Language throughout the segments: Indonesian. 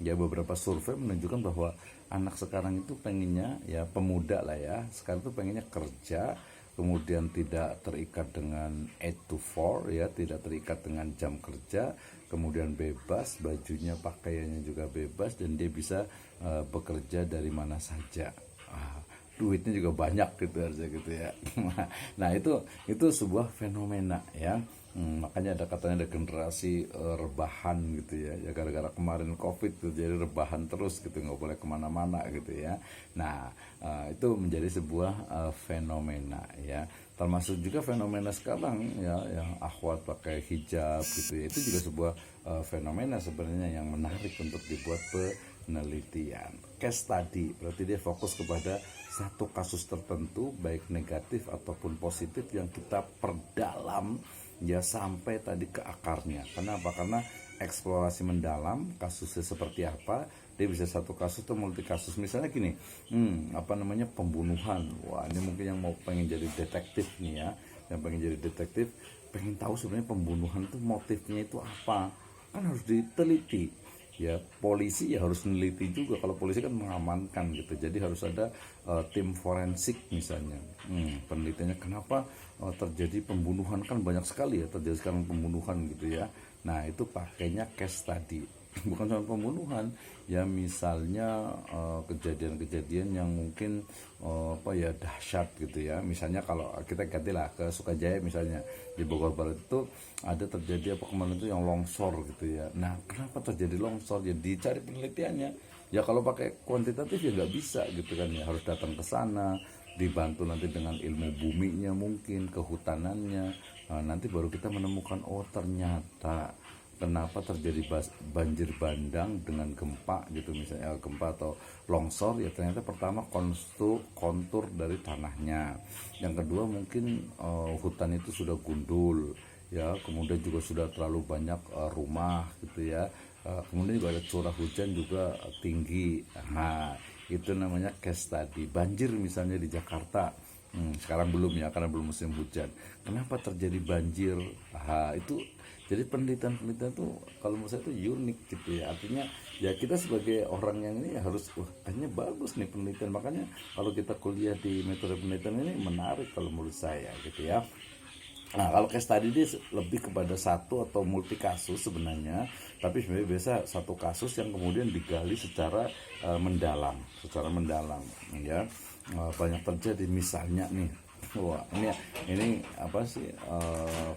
Ya beberapa survei menunjukkan bahwa anak sekarang itu pengennya ya pemuda lah ya, sekarang itu pengennya kerja, kemudian tidak terikat dengan 8 to 4 ya, tidak terikat dengan jam kerja, kemudian bebas, bajunya pakaiannya juga bebas dan dia bisa bekerja dari mana saja. Ah, duitnya juga banyak gitu harusnya gitu ya. Nah itu sebuah fenomena ya. Makanya ada katanya ada generasi rebahan gitu ya, ya gara-gara kemarin covid tuh jadi rebahan terus gitu, nggak boleh kemana-mana gitu ya. Nah itu menjadi sebuah fenomena ya, termasuk juga fenomena sekarang ya yang akhwat pakai hijab gitu ya, itu juga sebuah fenomena sebenarnya yang menarik untuk dibuat penelitian. Case study berarti dia fokus kepada satu kasus tertentu baik negatif ataupun positif yang kita perdalam ya sampai tadi ke akarnya. Kenapa? Karena eksplorasi mendalam kasusnya seperti apa, dia bisa satu kasus atau multi kasus. Misalnya gini, apa namanya, pembunuhan. Wah, ini mungkin yang mau pengen jadi detektif nih ya, yang pengen jadi detektif, pengen tahu sebenarnya pembunuhan itu motifnya itu apa, kan harus diteliti ya. Polisi ya harus meneliti juga, kalau polisi kan mengamankan gitu, jadi harus ada tim forensik misalnya. Penelitiannya kenapa terjadi pembunuhan, kan banyak sekali ya terjadi sekarang pembunuhan gitu ya. Nah itu pakainya case study. Bukan cuma pembunuhan ya, misalnya kejadian-kejadian yang mungkin apa ya, dahsyat gitu ya. Misalnya kalau kita gantilah ke Sukajaya misalnya, di Bogor Barat itu ada terjadi apa kemarin itu yang longsor gitu ya. Nah kenapa terjadi longsor ya, dicari penelitiannya ya. Kalau pakai kuantitatif ya nggak bisa gitu kan ya, harus datang ke sana, dibantu nanti dengan ilmu buminya, mungkin kehutanannya. Nah, nanti baru kita menemukan, oh ternyata kenapa terjadi banjir bandang dengan gempa gitu misalnya, gempa atau longsor ya, ternyata pertama kontur dari tanahnya, yang kedua mungkin hutan itu sudah gundul ya, kemudian juga sudah terlalu banyak rumah gitu ya. Kemudian juga ada curah hujan juga tinggi. Nah itu namanya case study. Banjir misalnya di Jakarta, sekarang belum ya karena belum musim hujan, kenapa terjadi banjir. Nah itu jadi penelitian-penelitian tuh kalau menurut saya itu unik gitu ya. Artinya ya kita sebagai orang yang ini harus, wah kayaknya bagus nih penelitian, makanya kalau kita kuliah di metode penelitian ini menarik kalau menurut saya gitu ya. Nah, kalau case study ini lebih kepada satu atau multi kasus sebenarnya, tapi sebenarnya biasa satu kasus yang kemudian digali secara mendalam, ya. Banyak terjadi misalnya nih, wah ini apa sih,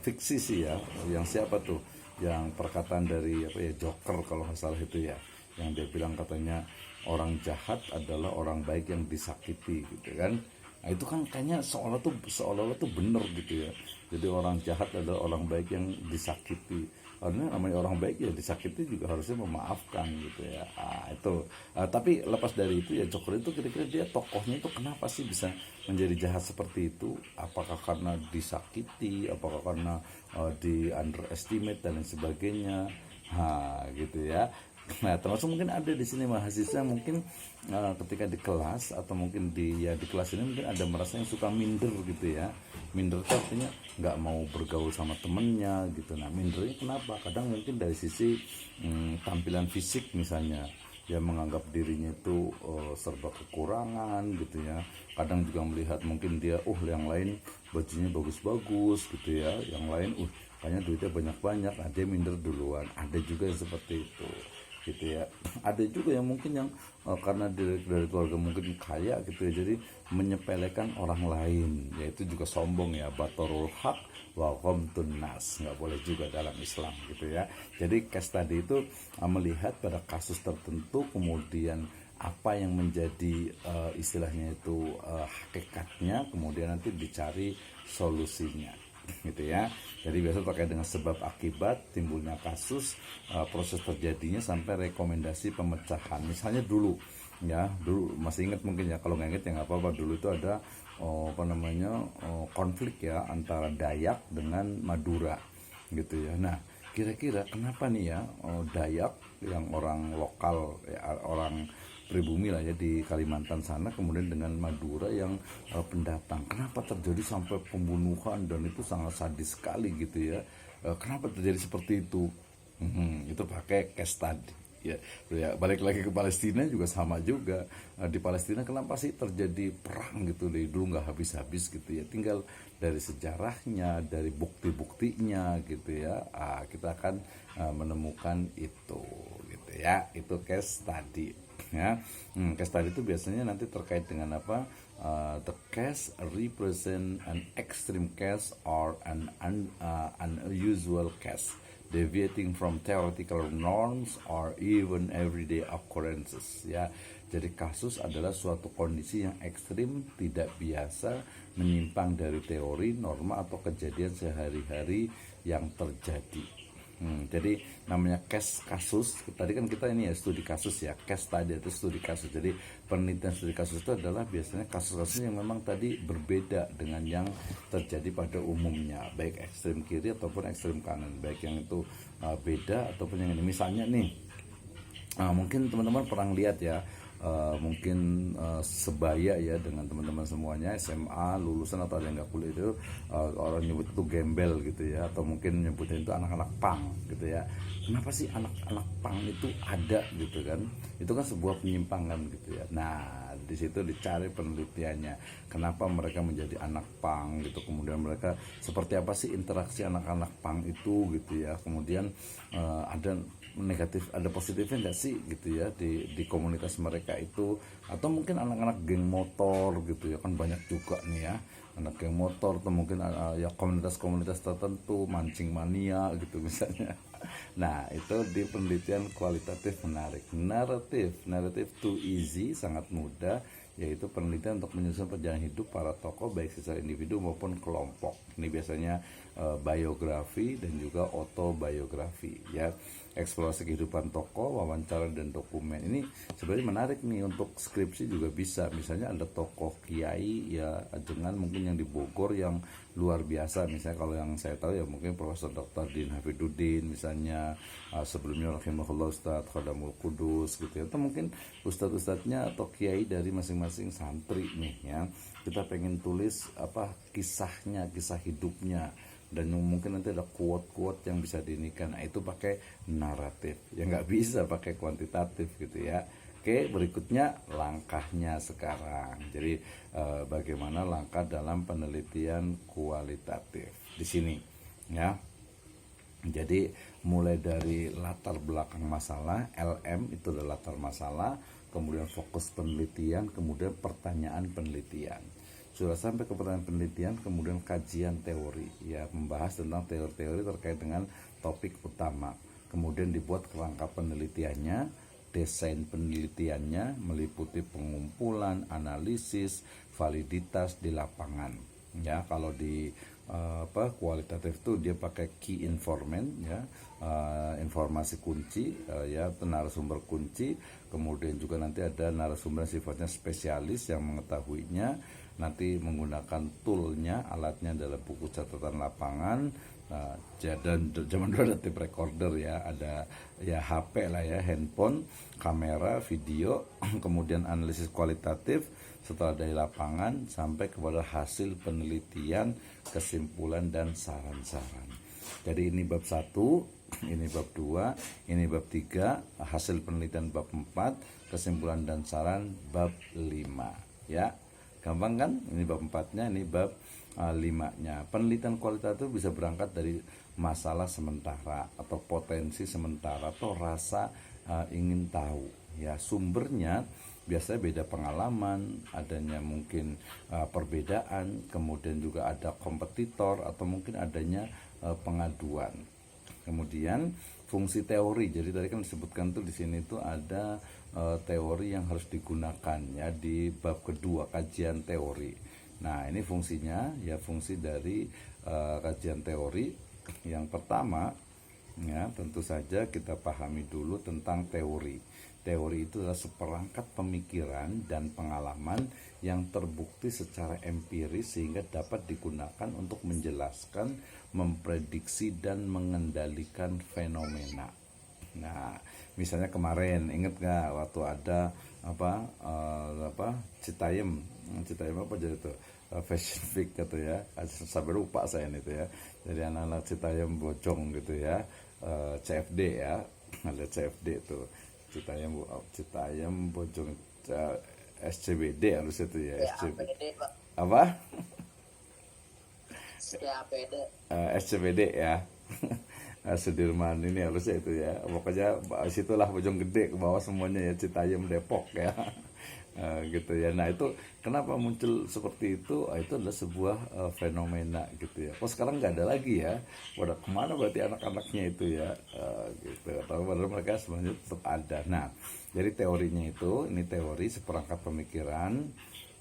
fiksi sih ya, yang siapa tuh, yang perkataan dari apa ya, Joker kalau nggak salah itu ya, yang dia bilang katanya orang jahat adalah orang baik yang disakiti gitu kan. Nah itu kan kayaknya seolah-olah tuh bener gitu ya. Jadi orang jahat adalah orang baik yang disakiti. Karena namanya orang baik ya disakiti juga harusnya memaafkan gitu ya. Itu. Tapi lepas dari itu ya, Joker itu kira-kira dia tokohnya itu kenapa sih bisa menjadi jahat seperti itu? Apakah karena disakiti? Apakah karena di underestimate dan lain sebagainya? Gitu ya. Nah, termasuk mungkin ada di sini mahasiswa mungkin ketika di kelas atau mungkin di kelas ini mungkin ada merasa yang suka minder gitu ya. Minder itu artinya nggak mau bergaul sama temennya gitu. Nah, mindernya kenapa? Kadang mungkin dari sisi tampilan fisik misalnya, dia menganggap dirinya itu serba kekurangan gitu ya. Kadang juga melihat mungkin dia, yang lain bajunya bagus-bagus gitu ya, yang lain kayaknya duitnya banyak-banyak, nah dia minder duluan. Ada juga yang seperti itu gitu ya. Ada juga yang mungkin yang karena dari keluarga mungkin kaya gitu ya, jadi menyepelekan orang lain, yaitu juga sombong ya, batorul haq wa ghamtun nas, nggak boleh juga dalam Islam gitu ya. Jadi case tadi itu melihat pada kasus tertentu, kemudian apa yang menjadi istilahnya itu hakikatnya, kemudian nanti dicari solusinya gitu ya. Jadi biasa terkait dengan sebab akibat timbulnya kasus, proses terjadinya sampai rekomendasi pemecahan. Misalnya dulu ya, dulu masih ingat mungkin ya, kalau nggak ingat ya nggak apa-apa. Dulu itu ada konflik ya antara Dayak dengan Madura gitu ya. Nah kira-kira kenapa nih ya, Dayak yang orang lokal ya, orang pribumi lah ya di Kalimantan sana, kemudian dengan Madura yang pendatang, kenapa terjadi sampai pembunuhan dan itu sangat sadis sekali gitu ya. Kenapa terjadi seperti itu? Itu pakai case study Ya, balik lagi ke Palestina juga sama juga. Di Palestina kenapa sih terjadi perang gitu dari dulu nggak habis-habis gitu ya? Tinggal dari sejarahnya, dari bukti-buktinya gitu ya. Kita akan menemukan itu gitu ya. Itu case tadi ya. Case tadi itu biasanya nanti terkait dengan apa? The case represent an extreme case or an unusual case deviating from theoretical norms or even everyday occurrences ya. Jadi kasus adalah suatu kondisi yang ekstrim, tidak biasa, menyimpang dari teori, norma atau kejadian sehari-hari yang terjadi. Jadi namanya case kasus, tadi kan kita ini ya studi kasus ya, case tadi itu studi kasus. Jadi penelitian studi kasus itu adalah biasanya kasus-kasus yang memang tadi berbeda dengan yang terjadi pada umumnya, baik ekstrem kiri ataupun ekstrem kanan, baik yang itu beda ataupun yang ini. Misalnya nih, mungkin teman-teman pernah lihat ya, mungkin sebaya ya dengan teman-teman semuanya SMA lulusan atau ada yang nggak kuliah itu, orang nyebut itu gembel gitu ya, atau mungkin nyebutnya itu anak-anak pang gitu ya. Kenapa sih anak-anak pang itu ada gitu kan? Itu kan sebuah penyimpangan gitu ya. Nah, di situ dicari penelitiannya, kenapa mereka menjadi anak pang gitu, kemudian mereka seperti apa sih interaksi anak-anak pang itu gitu ya. Kemudian ada negatif, ada positifnya nggak sih gitu ya di komunitas mereka itu, atau mungkin anak-anak geng motor gitu ya, kan banyak juga nih ya anak geng motor, atau mungkin ya komunitas-komunitas tertentu, mancing mania gitu misalnya. Nah, itu di penelitian kualitatif menarik. Naratif too easy, sangat mudah, yaitu penelitian untuk menyusun perjalanan hidup para tokoh baik secara individu maupun kelompok. Ini biasanya biografi dan juga autobiografi ya. Eksplorasi kehidupan tokoh, wawancara dan dokumen. Ini sebenarnya menarik nih untuk skripsi juga bisa. Misalnya ada tokoh kiai ya dengan mungkin yang di Bogor yang luar biasa. Misalnya kalau yang saya tahu ya mungkin Profesor Dr. Din Hafidudin misalnya, sebelumnya rahimahullah Ustadz Khadamul Kudus gitu ya. Atau mungkin ustadz-ustadznya atau kiai dari masing-masing santri nih ya. Kita pengen tulis apa kisahnya, kisah hidupnya, dan mungkin nanti ada quote-quote yang bisa diinikan. Nah, itu pakai naratif ya, nggak bisa pakai kuantitatif gitu ya. Oke, berikutnya langkahnya sekarang. Jadi bagaimana langkah dalam penelitian kualitatif di sini ya. Jadi mulai dari latar belakang masalah, LM itu adalah latar masalah, kemudian fokus penelitian, kemudian pertanyaan penelitian. Sudah sampai ke pertanyaan penelitian, kemudian kajian teori, ya membahas tentang teori-teori terkait dengan topik utama. Kemudian dibuat kerangka penelitiannya, desain penelitiannya meliputi pengumpulan, analisis, validitas di lapangan. Ya, kalau di kualitatif itu dia pakai key informant ya, informasi kunci ya, narasumber kunci. Kemudian juga nanti ada narasumber sifatnya spesialis yang mengetahuinya, nanti menggunakan toolnya, alatnya adalah buku catatan lapangan. Dan zaman dulu ada tape recorder ya, ada ya HP lah ya, handphone, kamera, video, kemudian analisis kualitatif setelah dari lapangan sampai kepada hasil penelitian, kesimpulan dan saran-saran. Jadi ini bab 1, ini bab 2, ini bab 3, hasil penelitian bab 4, kesimpulan dan saran bab 5 ya. Gampang kan? Ini bab 4-nya, ini bab 5-nya. Penelitian kualitatif bisa berangkat dari masalah sementara atau potensi sementara atau rasa ingin tahu ya. Sumbernya biasanya beda pengalaman, adanya mungkin perbedaan, kemudian juga ada kompetitor atau mungkin adanya pengaduan. Kemudian fungsi teori. Jadi tadi kan disebutkan tuh di sini tuh ada teori yang harus digunakan ya di bab kedua, kajian teori. Nah, ini fungsinya ya, fungsi dari kajian teori. Yang pertama ya, tentu saja kita pahami dulu tentang teori. Teori itu adalah seperangkat pemikiran dan pengalaman yang terbukti secara empiris sehingga dapat digunakan untuk menjelaskan, memprediksi dan mengendalikan fenomena. Nah, misalnya kemarin ingat nggak waktu ada Citayam apa jadi itu Fashion Week gitu ya, sampai lupa saya itu ya. Jadi anak-anak Citayam bocong gitu ya, CFD ya, ada CFD itu. Citayam Bojong SCBD harus itu ya, CAPD Pak, apa? CAPD. SCBD ya. Sudirman ini harusnya itu ya, pokoknya situlah Bojong Gede ke bawah semuanya ya, Citayam Depok ya. Gitu ya. Nah itu kenapa muncul seperti itu? Itu adalah sebuah fenomena gitu ya. Kok sekarang nggak ada lagi ya? Pada kemana berarti anak-anaknya itu ya? Gitu. Atau padahal mereka sebenarnya tetap ada. Nah, jadi teorinya itu, ini teori seperangkat pemikiran.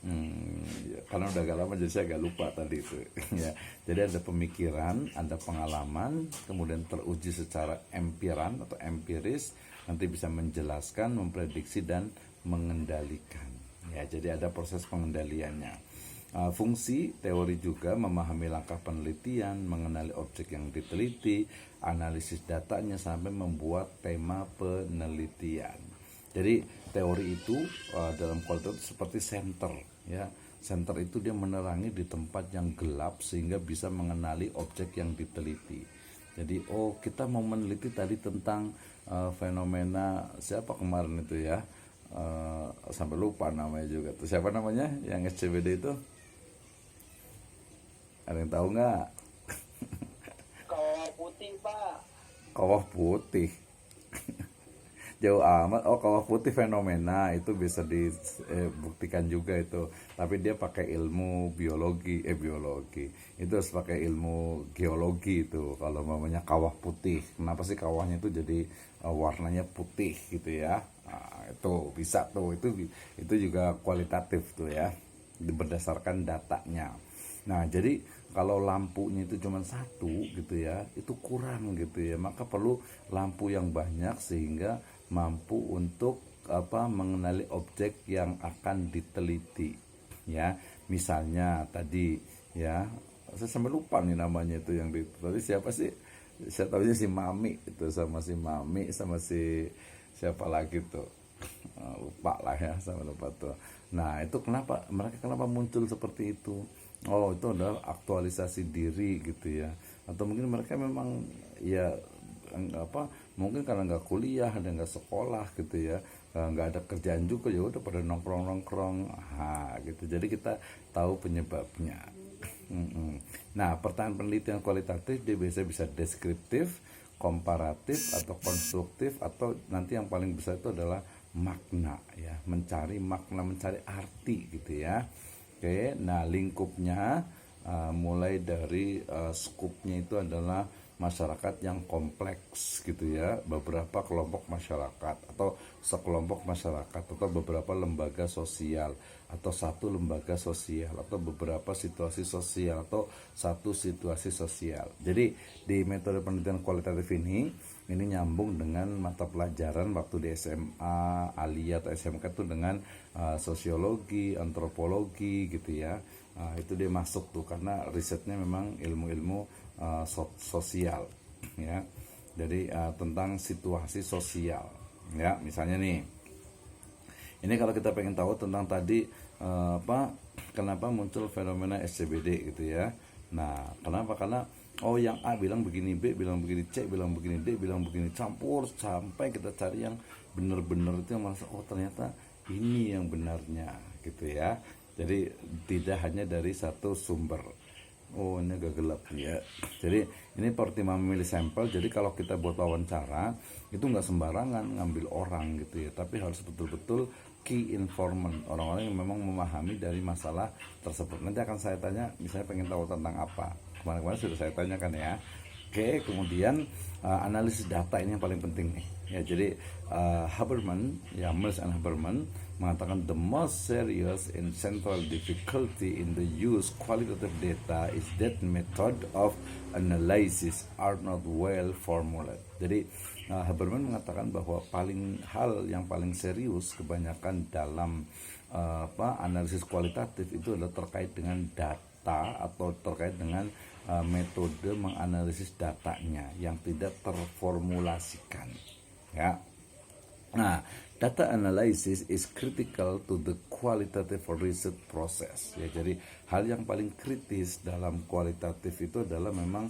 Ya, karena udah agak lama jadi saya agak lupa tadi itu ya. Jadi ada pemikiran, ada pengalaman, kemudian teruji secara empiran atau empiris, nanti bisa menjelaskan, memprediksi dan mengendalikan. Ya, jadi ada proses pengendaliannya. Fungsi teori juga memahami langkah penelitian, mengenali objek yang diteliti, analisis datanya sampai membuat tema penelitian. Jadi teori itu dalam kualitas seperti senter ya. Senter itu dia menerangi di tempat yang gelap sehingga bisa mengenali objek yang diteliti. Jadi kita mau meneliti tadi tentang fenomena siapa kemarin itu ya. Sampai lupa namanya juga tuh. Siapa namanya yang SCBD itu? Ada yang tahu nggak? Kawah putih Pak. Kawah putih. Jauh amat. Kawah putih fenomena itu bisa dibuktikan juga itu, tapi dia pakai ilmu biologi itu harus pakai ilmu geologi itu kalau namanya kawah putih. Kenapa sih kawahnya itu jadi warnanya putih gitu ya? Nah, itu bisa tuh, itu juga kualitatif tuh ya, berdasarkan datanya. Nah, jadi kalau lampunya itu cuma satu gitu ya, itu kurang gitu ya. Maka perlu lampu yang banyak sehingga mampu untuk mengenali objek yang akan diteliti. Ya, misalnya tadi ya, saya sampai lupa nih namanya itu yang tadi siapa sih? Saya tahunya si Mami itu, sama si Mami sama si siapa lagi tuh. Lupa lah ya, sama lupa tuh. Nah, itu kenapa muncul seperti itu? Itu adalah aktualisasi diri gitu ya. Atau mungkin mereka memang ya mungkin karena nggak kuliah dan nggak sekolah gitu ya, nggak ada kerjaan juga, ya udah pada nongkrong gitu. Jadi kita tahu penyebabnya. Nah, pertanyaan penelitian kualitatif dia biasa bisa deskriptif, komparatif atau konstruktif, atau nanti yang paling besar itu adalah makna ya, mencari makna, mencari arti gitu ya. Oke, nah lingkupnya mulai dari skupnya itu adalah masyarakat yang kompleks gitu ya, beberapa kelompok masyarakat atau sekelompok masyarakat atau beberapa lembaga sosial atau satu lembaga sosial atau beberapa situasi sosial atau satu situasi sosial. Jadi di metode penelitian kualitatif ini nyambung dengan mata pelajaran waktu di SMA, ALIA atau SMK itu dengan sosiologi, antropologi gitu ya. Itu dia masuk tuh karena risetnya memang ilmu-ilmu sosial ya. Jadi tentang situasi sosial ya. Misalnya nih, ini kalau kita pengen tahu tentang tadi kenapa muncul fenomena SCBD gitu ya. Nah, kenapa? Karena yang A bilang begini, B bilang begini, C bilang begini, D bilang begini, campur sampai kita cari yang benar-benar itu yang merasa ternyata ini yang benarnya gitu ya. Jadi tidak hanya dari satu sumber. Ini agak gelap ya. Jadi ini seperti memilih sampel. Jadi kalau kita buat wawancara itu nggak sembarangan ngambil orang gitu ya, tapi harus betul-betul key informant, orang-orang yang memang memahami dari masalah tersebut. Nanti akan saya tanya, misalnya pengen tahu tentang apa. Kemarin-kemarin sudah saya tanyakan ya. Oke, kemudian analisis data ini yang paling penting nih. Ya, jadi Haberman, ya Mills and Haberman mengatakan the most serious and central difficulty in the use qualitative data is that method of analysis are not well formulated. Jadi Haberman mengatakan bahwa hal yang paling serius kebanyakan dalam analisis kualitatif itu adalah terkait dengan data atau terkait dengan metode menganalisis datanya yang tidak terformulasikan ya. Nah, data analysis is critical to the qualitative research process ya. Jadi hal yang paling kritis dalam kualitatif itu adalah memang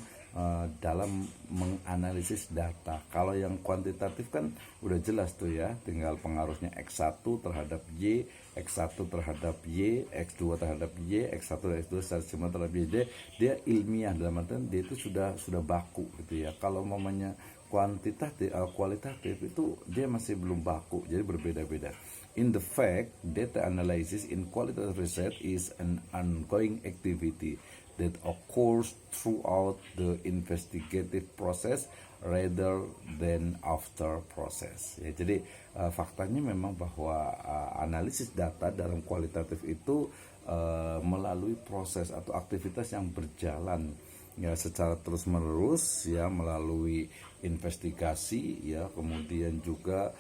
dalam menganalisis data. Kalau yang kuantitatif kan udah jelas tuh ya, tinggal pengaruhnya X1 terhadap Y, X1 terhadap Y, X2 terhadap Y, X1 dan X2 secara terhadap Y. Dia ilmiah, dalam artian dia itu sudah baku gitu ya. Kalau momennya kualitatif itu dia masih belum baku, jadi berbeda-beda. In the fact, data analysis in qualitative research is an ongoing activity that occurs throughout the investigative process rather than after process. Ya, jadi faktanya memang bahwa analisis data dalam kualitatif itu melalui proses atau aktivitas yang berjalan ya secara terus menerus ya, melalui investigasi ya, kemudian juga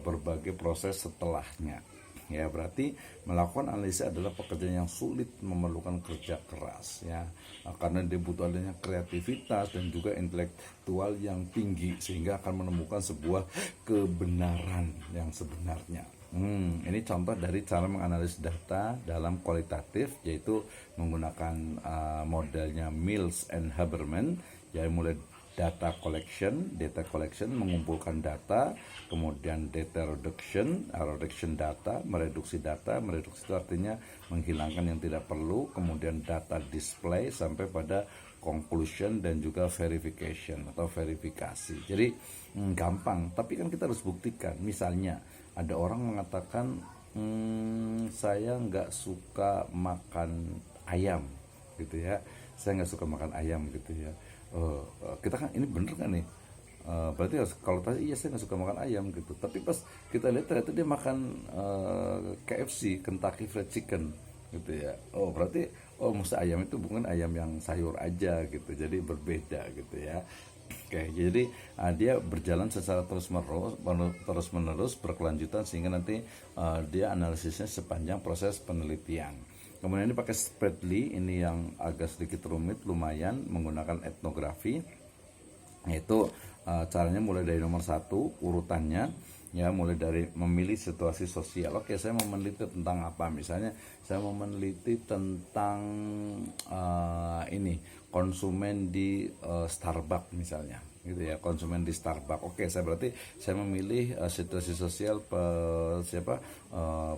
berbagai proses setelahnya ya. Berarti melakukan analisis adalah pekerjaan yang sulit, memerlukan kerja keras ya, karena dia butuh adanya kreativitas dan juga intelektual yang tinggi sehingga akan menemukan sebuah kebenaran yang sebenarnya. Ini contoh dari cara menganalisis data dalam kualitatif, yaitu menggunakan modelnya Mills and Haberman, yaitu mulai data collection mengumpulkan data, kemudian data reduction data, mereduksi itu artinya menghilangkan yang tidak perlu, kemudian data display sampai pada conclusion dan juga verification atau verifikasi. Jadi gampang, tapi kan kita harus buktikan. Misalnya ada orang mengatakan saya nggak suka makan ayam gitu ya, saya nggak suka makan ayam gitu ya. Kita kan ini bener kan nih, berarti harus, kalau tadi iya saya nggak suka makan ayam gitu, tapi pas kita lihat ternyata dia makan KFC, Kentucky Fried Chicken gitu ya. Berarti mesti ayam itu bukan ayam yang sayur aja gitu, jadi berbeda gitu ya. Oke, jadi dia berjalan secara terus menerus berkelanjutan sehingga nanti dia analisisnya sepanjang proses penelitian. Kemudian ini pakai Spreadly, ini yang agak sedikit rumit lumayan, menggunakan etnografi, yaitu caranya mulai dari nomor 1 urutannya ya, mulai dari memilih situasi sosial. Oke, saya mau meneliti tentang apa, misalnya saya mau meneliti tentang ini konsumen di Starbucks misalnya gitu ya, konsumen di Starbucks. Oke, saya memilih situasi sosial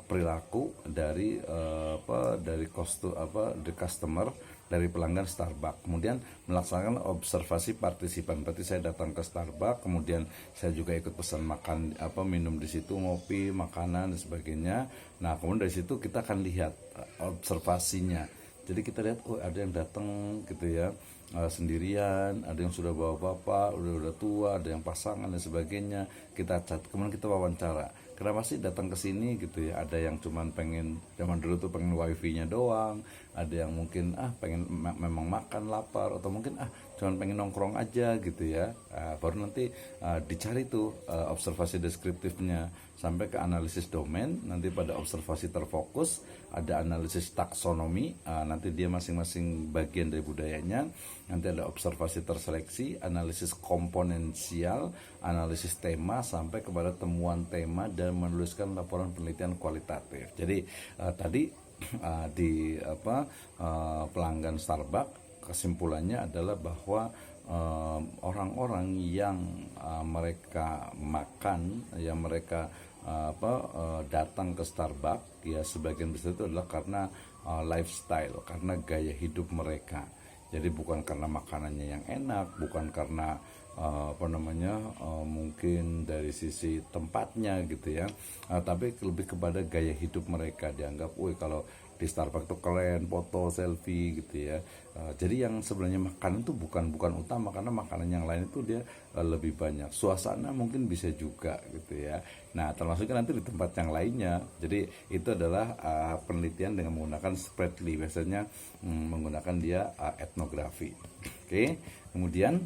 perilaku dari dari customer, dari pelanggan Starbucks. Kemudian melaksanakan observasi partisipan. Berarti saya datang ke Starbucks, kemudian saya juga ikut pesan makan minum di situ, ngopi, makanan dan sebagainya. Nah, kemudian dari situ kita akan lihat observasinya. Jadi kita lihat ada yang datang gitu ya, sendirian, ada yang sudah bawa bapak, udah tua, ada yang pasangan dan sebagainya. Kita cat, kemudian kita wawancara. Kenapa sih datang ke sini gitu ya? Ada yang cuman pengen, zaman dulu tuh pengen wifi-nya doang, ada yang mungkin pengen memang makan lapar, atau mungkin cuman pengen nongkrong aja gitu ya. Baru nanti dicari tuh observasi deskriptifnya sampai ke analisis domain. Nanti pada observasi terfokus ada analisis taksonomi, nanti dia masing-masing bagian dari budayanya. Nanti ada observasi terseleksi, analisis komponensial, analisis tema, sampai kepada temuan tema dan menuliskan laporan penelitian kualitatif. Jadi tadi di pelanggan Starbucks, kesimpulannya adalah bahwa orang-orang yang mereka makan, yang mereka datang ke Starbucks ya, sebagian besar itu adalah karena lifestyle, karena gaya hidup mereka. Jadi bukan karena makanannya yang enak, bukan karena mungkin dari sisi tempatnya gitu ya, tapi lebih kepada gaya hidup mereka. Dianggap, kalau di Starbucks tuh keren, foto, selfie gitu ya. Jadi yang sebenarnya makanan itu bukan utama, karena makanan yang lain itu dia lebih banyak. Suasana mungkin bisa juga gitu ya. Nah, termasuknya nanti di tempat yang lainnya. Jadi itu adalah penelitian dengan menggunakan Spreadly, biasanya menggunakan dia etnografi. Oke, kemudian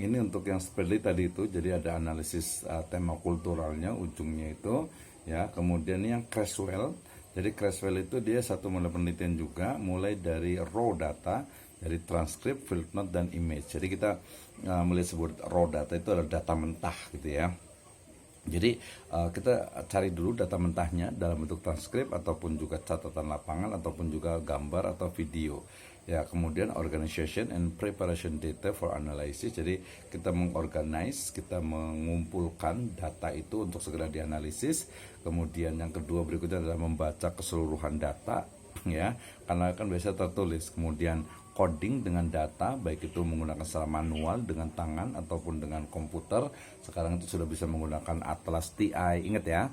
ini untuk yang Spreadly tadi itu, jadi ada analisis tema kulturalnya ujungnya itu ya. Kemudian yang Creswell, jadi Creswell itu dia satu model penelitian juga, mulai dari raw data, dari transkrip, field note, dan image. Jadi kita melihat sebut raw data itu adalah data mentah gitu ya. Jadi kita cari dulu data mentahnya dalam bentuk transkrip ataupun juga catatan lapangan ataupun juga gambar atau video Ya, kemudian organization and preparation data for analysis. Jadi kita mengorganize, kita mengumpulkan data itu untuk segera dianalisis. Kemudian yang kedua berikutnya adalah membaca keseluruhan data, ya, karena kan biasa tertulis. Kemudian coding dengan data, baik itu menggunakan secara manual dengan tangan ataupun dengan komputer. Sekarang itu sudah bisa menggunakan Atlas TI, ingat ya.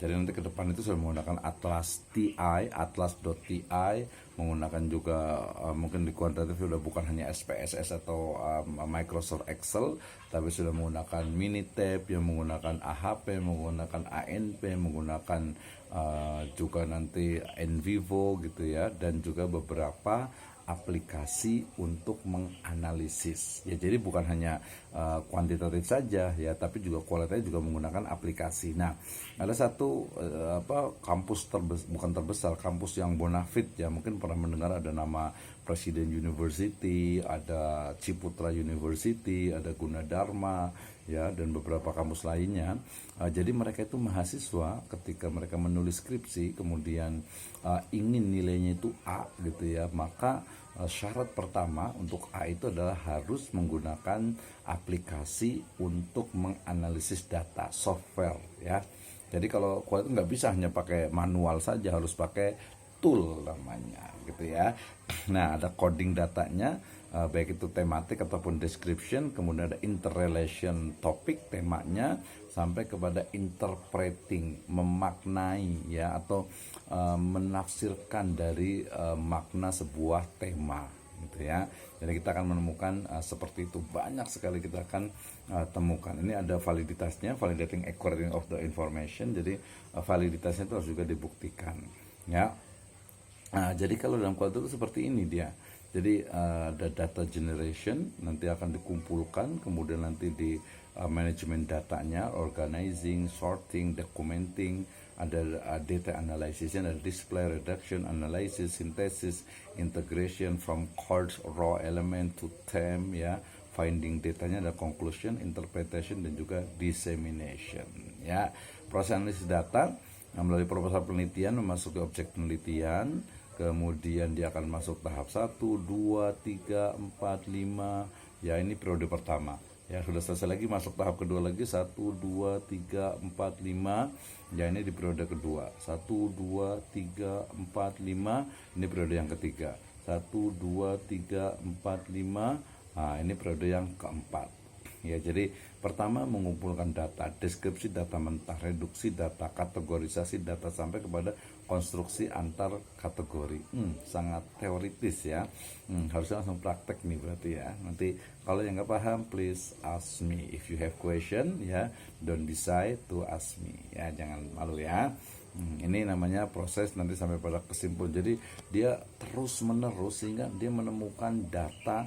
Jadi nanti ke depan itu sudah menggunakan Atlas TI, atlas.ti, menggunakan juga mungkin di kuantitatif sudah bukan hanya SPSS atau Microsoft Excel, tapi sudah menggunakan Minitab, yang menggunakan AHP, menggunakan ANP, menggunakan juga nanti NVivo gitu ya, dan juga beberapa aplikasi untuk menganalisis. Ya, jadi bukan hanya kuantitatif saja ya, tapi juga kualitatif juga menggunakan aplikasi. Nah, ada satu kampus bukan terbesar, kampus yang bonafit ya, mungkin pernah mendengar ada nama Presiden University, ada Ciputra University, ada Gunadarma ya, dan beberapa kampus lainnya. Jadi mereka itu mahasiswa ketika mereka menulis skripsi kemudian ingin nilainya itu A gitu ya, maka syarat pertama untuk A itu adalah harus menggunakan aplikasi untuk menganalisis data, software ya. Jadi kalau kualitas nggak bisa hanya pakai manual saja, harus pakai tool namanya gitu ya. Nah, ada coding datanya, baik itu tematik ataupun description, kemudian ada interrelation topik temanya, sampai kepada interpreting, memaknai ya, atau menafsirkan dari makna sebuah tema gitu ya. Jadi kita akan menemukan seperti itu, banyak sekali kita akan temukan. Ini ada validitasnya, validating accuracy of the information. Jadi validitasnya itu harus juga dibuktikan ya. Nah, jadi kalau dalam kualitas itu seperti ini dia. Jadi ada data generation, nanti akan dikumpulkan, kemudian nanti di manajemen datanya, organizing, sorting, documenting, ada data analysis, ada display, reduction, analysis, synthesis, integration from coarse raw element to theme ya, finding datanya, ada conclusion, interpretation, dan juga dissemination ya. Proses analisis data melalui proposal penelitian memasuki objek penelitian, kemudian dia akan masuk tahap 1, 2, 3, 4, 5 ya, ini periode pertama ya. Sudah selesai lagi, masuk tahap kedua lagi, 1, 2, 3, 4, 5 ya, ini di periode kedua. 1, 2, 3, 4, 5, ini periode yang ketiga. 1, 2, 3, 4, 5, nah ini periode yang keempat ya. Jadi pertama mengumpulkan data, deskripsi data mentah, reduksi data, kategorisasi data, sampai kepada konstruksi antar kategori. Sangat teoritis ya. Harusnya langsung praktek nih berarti ya. Nanti kalau yang nggak paham, please ask me. If you have question ya, don't decide to ask me ya, jangan malu ya. Ini namanya proses nanti sampai pada kesimpulan. Jadi dia terus menerus sehingga dia menemukan data